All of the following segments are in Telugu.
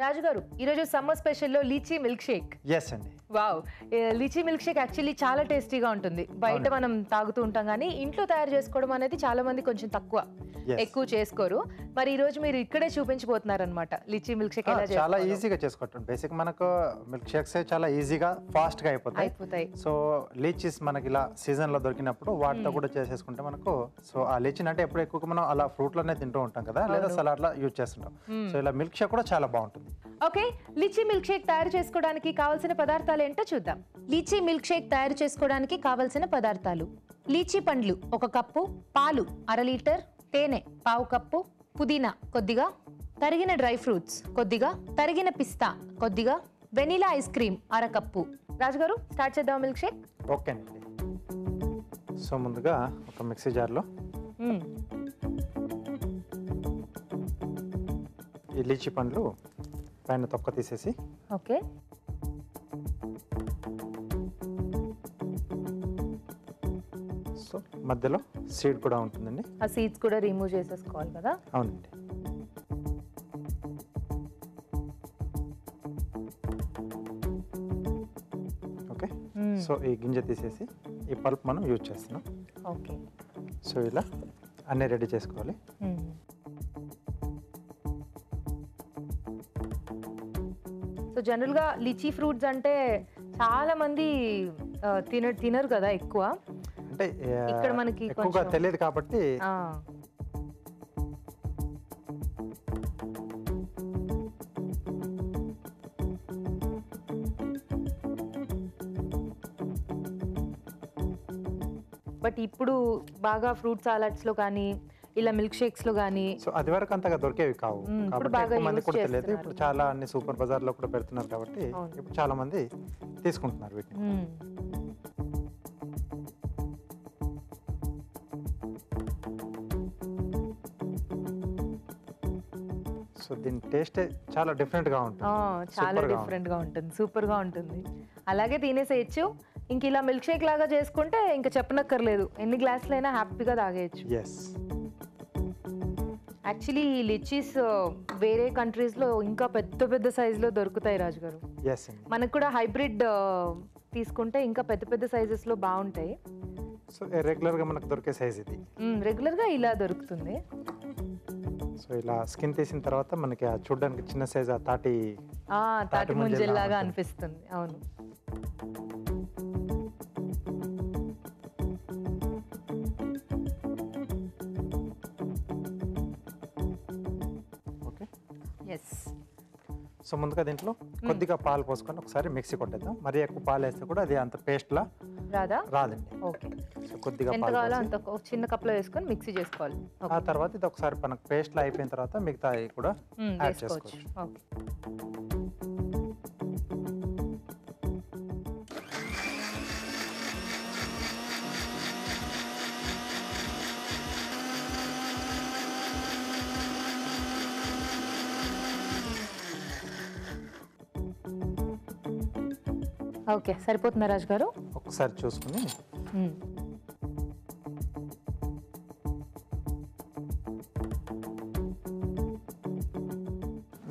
రాజు గారు ఈరోజు సమ్మర్ స్పెషల్లో లీచీ మిల్క్ షేక్. ఎస్ అండి. Wow, lychee milkshake actually చాలా టేస్టీగా ఉంటుంది. బయట మనం తాగుతూ ఉంటాం కానీ ఇంట్లో తయారు చేసుకోవడం అనేది చాలా మంది కొంచెం తక్కువ, ఎక్కువ చేసుకోరు. మరి ఈ రోజు మీరు ఇక్కడే చూపించబోతున్నారు అనమాట లీచీ మిల్క్ షేక్. చాలా ఈజీగా చేసుకోవటం. బేసిక్ మనకు మిల్క్ షేక్స్ చాలా ఈజీగా ఫాస్ట్ గా అయిపోతాయి. సో లీచీస్ మనకి ఇలా సీజన్ లో దొరికినప్పుడు వాటితో కూడా చేసేసుకుంటే మనకు, సో ఆ లీచీని అంటే ఎప్పుడు ఎక్కువ మనం అలా ఫ్రూట్ లోనే తింటూ ఉంటాం కదా, లేదా సలాడ్ లా యూజ్ చేస్తుంటాం. సో ఇలా మిల్క్ షేక్ కూడా చాలా బాగుంటుంది. ఓకే, లీచీ మిల్క్ షేక్ తయారు చేసుకోవడానికి కావాల్సిన పదార్థాలు ఏంటో చూద్దాం. లీచీ మిల్క్ షేక్ తయారు చేసుకోవడానికి కావాల్సిన పదార్థాలు: లీచీ పండ్లు 1 కప్పు, పాలు 1/2 లీటర్, తేనె 1/2 కప్పు, పుదీనా కొద్దిగా, తరిగిన డ్రై ఫ్రూట్స్ కొద్దిగా, తరిగిన పిస్తా కొద్దిగా, వెనిలా ఐస్ క్రీమ్ 1/2 కప్పు. రాజుగారు స్టార్ట్ చేద్దాం మిల్క్ షేక్. ఓకే అండి. సో ముందుగా ఒక మిక్సీ జార్లో ఈ లీచీ పండ్లు పైన తొక్క తీసేసి, ఓకే, సో మధ్యలో సీడ్ కూడా ఉంటుందండి. ఆ సీడ్స్ కూడా రిమూవ్ చేసేసుకోవాలి కదా. అవునండి. ఓకే, సో ఈ గింజ తీసేసి ఈ పల్ప్ మనం యూజ్ చేస్తున్నాం. ఓకే, సో ఇలా అన్నీ రెడీ చేసుకోవాలి. సో జనరల్గా లీచీ ఫ్రూట్స్ అంటే చాలా మంది తినరు కదా ఎక్కువ, అంటే ఇక్కడ మనకి ఎక్కువగా తెలియదు కాబట్టి. బట్ ఇప్పుడు బాగా ఫ్రూట్ సాలడ్స్ లో కానీ ఇలా మిల్క్ షేక్స్ లో కానీ, సో అది వరకు అంతగా దొరికేవి కావు కాబట్టి ఎక్కువ మంది కూడా తెలియదు. ఇప్పుడు చాలా అన్ని సూపర్ బజార్ లో కూడా పెడుతున్నారు కాబట్టి ఇప్పుడు చాలా మంది తీసుకుంటున్నారు వీటిని. సో దీని టేస్ట్ చాలా డిఫరెంట్ గా ఉంటుంది. చాలా డిఫరెంట్ గా ఉంటుంది, సూపర్ గా ఉంటుంది. అలాగే తినేసేయచ్చు. ఇంక ఇలా మిల్క్ షేక్ లాగా చేసుకుంటే ఇంకా చెప్పనక్కర్లేదు, ఎన్ని గ్లాసులైనా హ్యాపీగా తాగేయచ్చు. యాక్చువల్లీ ఈ లిచీస్ వేరే కంట్రీస్ లో ఇంకా పెద్ద పెద్ద సైజ్ లో దొరుకుతాయి రాజు గారు. మనకు కూడా హైబ్రిడ్ తీసుకుంటే ఇంకా పెద్ద పెద్ద సైజెస్ లో బాగుంటాయి. సో రెగ్యులర్ గా మనకు దొరికే సైజ్ ఇది. రెగ్యులర్ గా ఇలా దొరుకుతుంది. సో ఇలా స్కిన్ తీసిన తర్వాత మనకి చూడడానికి చిన్న సైజ్ తాటి ముంజల్లాగా అనిపిస్తుంది. అవును. సో ముందుగా దీంట్లో కొద్దిగా పాలు పోసుకొని ఒకసారి మిక్సీ కొట్టేద్దాం. మరి ఎక్కువ పాలు వేస్తే కూడా అది అంత పేస్ట్ లా రాదండి. ఓకే, సో కొద్దిగా పాలు చిన్న కప్ లో వేసుకొని మిక్సీ చేసుకోవాలి. ఆ తర్వాత ఇది ఒకసారి మనకు పేస్ట్ లా అయిపోయిన తర్వాత మిగతా కూడా యాడ్ చేసుకోవచ్చు. ఓకే, సరిపోతుందా రాజు గారు? ఒకసారి చూసుకుని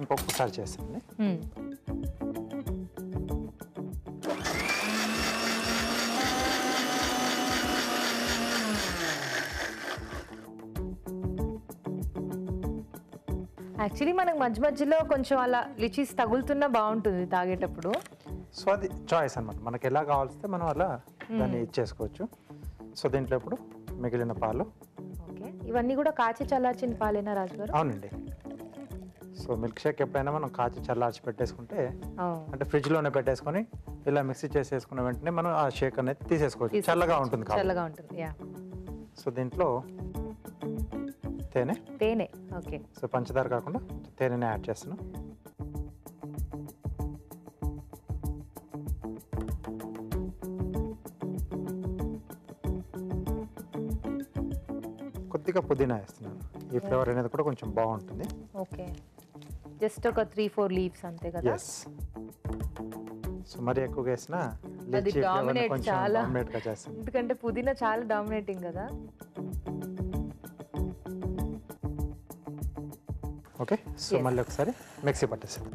ఇంకొకసారి చేస్తాండి. యాక్చువల్లీ మనకు మధ్య మధ్యలో కొంచెం అలా లిచీస్ తగులుతున్నా బాగుంటుంది తాగేటప్పుడు. సో అది చాయిస్ అనమాట, మనకి ఎలా కావాల్సితే మనం అలా దాన్ని ఇచ్చేసుకోవచ్చు. సో దీంట్లో ఇప్పుడు మిగిలిన పాలు. ఓకే, ఇవన్నీ కూడా కాచి చల్లార్చిన పాలేనా రాజు గారు? అవునండి. సో మిల్క్ షేక్ ఎప్పుడైనా మనం కాచి చల్లార్చి పెట్టేసుకుంటే, అంటే ఫ్రిడ్జ్ లోనే పెట్టేసుకొని ఇలా మిక్సీ చేసేసుకున్న వెంటనే మనం ఆ షేక్ అనేది తీసేసుకోవచ్చు. చల్లగా ఉంటుంది. సో దీంట్లో తేనె. ఓకే, సో పంచదార కాకుండా తేనెనే యాడ్ చేస్తున్నాం. కొద్దిగా పుదీనా వేస్తున్నాను. ఈ ఫ్లేవర్ అనేది కూడా కొంచెం బాగుంటుంది. ఓకే, జస్ట్ ఒక 3-4 లీవ్స్ అంతే కదా. సో మరి ఎక్కువగా వేసినా చాలా ఎందుకంటే పుదీనా చాలా డామినేటింగ్ కదా. ఓకే, సో మళ్ళీ ఒకసారి మిక్సీ పట్టేసాం.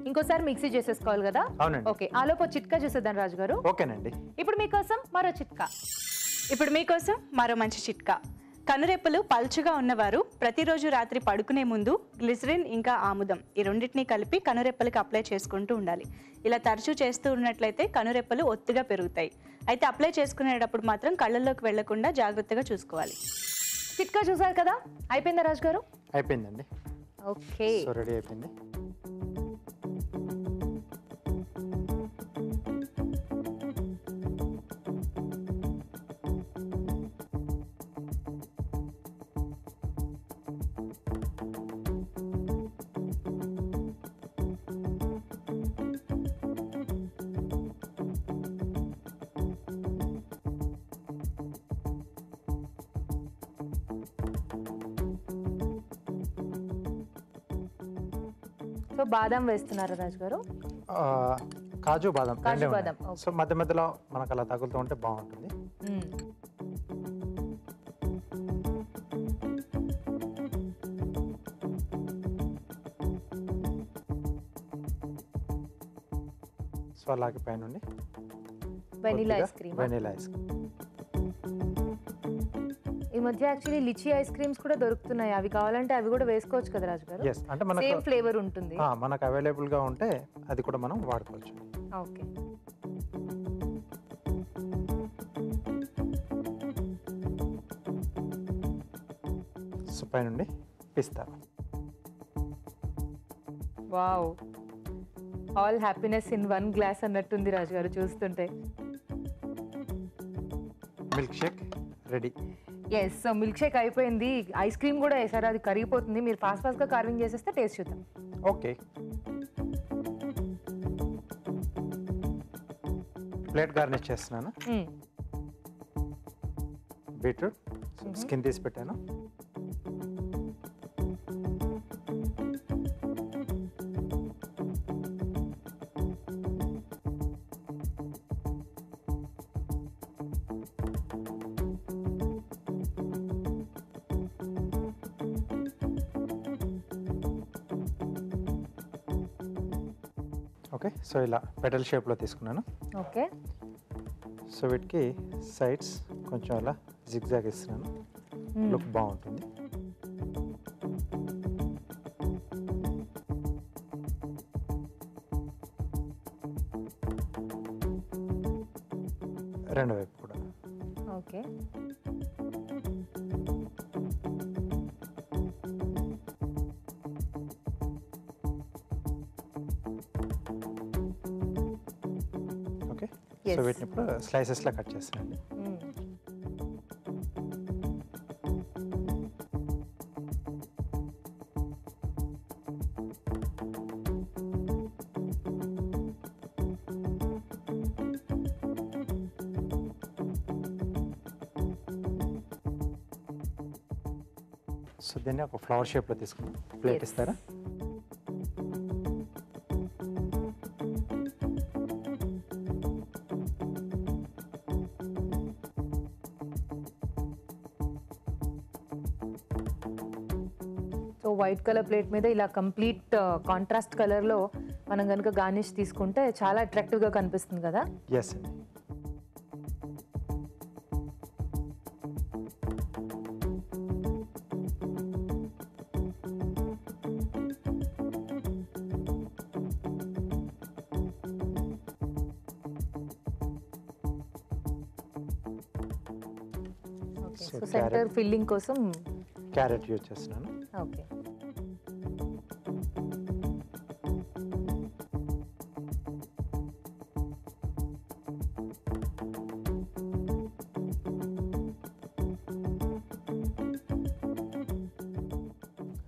ఇంకోసారి మిక్సీ చేసేసుకోవాలి కదా? అవునండి. ఓకే, ఆలోపు చిట్కా చూసేద్దాం రాజు గారు. ఓకేనండి. ఇప్పుడు మీకోసం మరో చిట్కా. ఇప్పుడు మీకోసం మరో మంచి చిట్కా. కనురెప్పలు పల్చగా ఉన్నవారు ప్రతిరోజు రాత్రి పడుకునే ముందు గ్లిసరిన్ ఇంకా ఆముదం ఈ రెండింటినీ కలిపి కనురెప్పలకి అప్లై చేసుకుంటూ ఉండాలి. ఇలా తరచూ చేస్తూ ఉన్నట్లయితే కనురెప్పలు ఒత్తుగా పెరుగుతాయి. అయితే అప్లై చేసుకునేటప్పుడు మాత్రం కళ్ళల్లోకి వెళ్లకుండా జాగ్రత్తగా చూసుకోవాలి. చిట్కా చూసారు కదా, అయిపోయిందా రాజు గారు? అయిపోయిందండి. ఓకే, సో రెడీ అయిపోయింది. సో బాదం వేస్తున్నారా రాజు గారు? కాజు బాదం కాజు రెండే బాదం, ఉన్నాయి. సో మధ్య మధ్యలో మనకు అలా తగులుతూ ఉంటే బాగుంటుంది. సో అలాగే పైనుండి vanilla ice cream. Vanilla ice cream. ఈ మధ్య యాక్చువల్లీ లిచీ ఐస్ క్రీమ్స్ కూడా దొరుకుతున్నాయి. అవి కావాలంటే అవి కూడా వేసుకోవచ్చు కదా రాజు గారు? ఎస్, అంటే మనకు సేమ్ ఫ్లేవర్ ఉంటుంది. మనకు అవైలబుల్ గా ఉంటే అది కూడా మనం వాడుకోవచ్చు. ఓకే, సో పైనుండి pista. Wow, all happiness in one glass అన్నట్టుంది రాజు గారు చూస్తుంటే. Milkshake ready. Yes, so milkshake అయిపోయింది. ఐస్ క్రీమ్ కూడా వేసారు, అది కరిగిపోతుంది. మీరు ఫాస్ట్ గా కార్వింగ్ చేసేస్తే టేస్ట్ చూద్దాం. ఓకే, ప్లేట్ గార్నిష్ చేస్తున్నాను. బీట్రూట్ స్కిన్ తీసి పెట్టాను. ఓకే, సో ఇలా పెటల్ షేప్లో తీసుకున్నాను. ఓకే, సో వీటికి సైడ్స్ కొంచెం అలా జిగ్జాగ్ ఇస్తున్నాను. లుక్ బాగుంటుంది. రెండు వైపు కూడా. Okay, okay, Yes. సో వీటిని ఇప్పుడు స్లైసెస్లా కట్ చేస్తున్నాను. సో దీన్ని ఒక ఫ్లవర్ షేప్లో తీసుకున్నాం. Plate Yes. ఇస్తారా? సో వైట్ కలర్ ప్లేట్ మీద ఇలా కంప్లీట్ కాంట్రాస్ట్ కలర్లో మనం కనుక గార్నిష్ తీసుకుంటే చాలా అట్రాక్టివ్గా కనిపిస్తుంది కదా? ఎస్ అండి. సో సెంటర్ ఫిల్లింగ్ కోసం క్యారెట్ యూజ్ చేస్తున్నాను. ఓకే,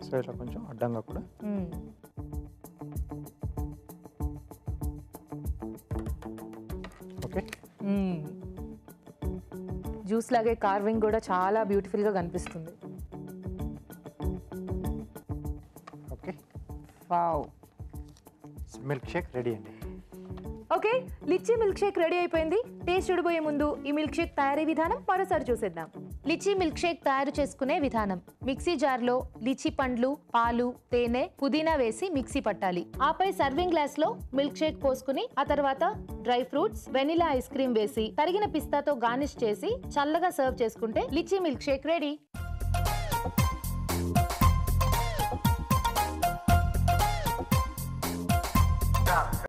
సో ఇలా కొంచెం అడ్డంగా కూడా. ఓకే, జ్యూస్ లాగే కార్వింగ్ కూడా చాలా బ్యూటిఫుల్ గా కనిపిస్తుంది. Okay, wow. Milkshake ready అండి. Okay, lychee milkshake ready అయిపోయింది. టేస్ట్ చూడబోయే ముందు ఈ మిల్క్ షేక్ తయారీ విధానం మరోసారి చూసేద్దాం. లిచీ మిల్క్ షేక్ తయారు చేసుకునే విధానం. మిక్సీ జార్లో లిచీ పండ్లు, పాలు, తేనె, పుదీనా వేసి మిక్సీ పట్టాలి. ఆపై సర్వింగ్ గ్లాస్ లో మిల్క్ షేక్ పోసుకుని ఆ తర్వాత dry fruits, vanilla ice cream వేసి తరిగిన పిస్తాతో గార్నిష్ చేసి చల్లగా సర్వ్ చేసుకుంటే లిచీ మిల్క్ షేక్ రెడీ.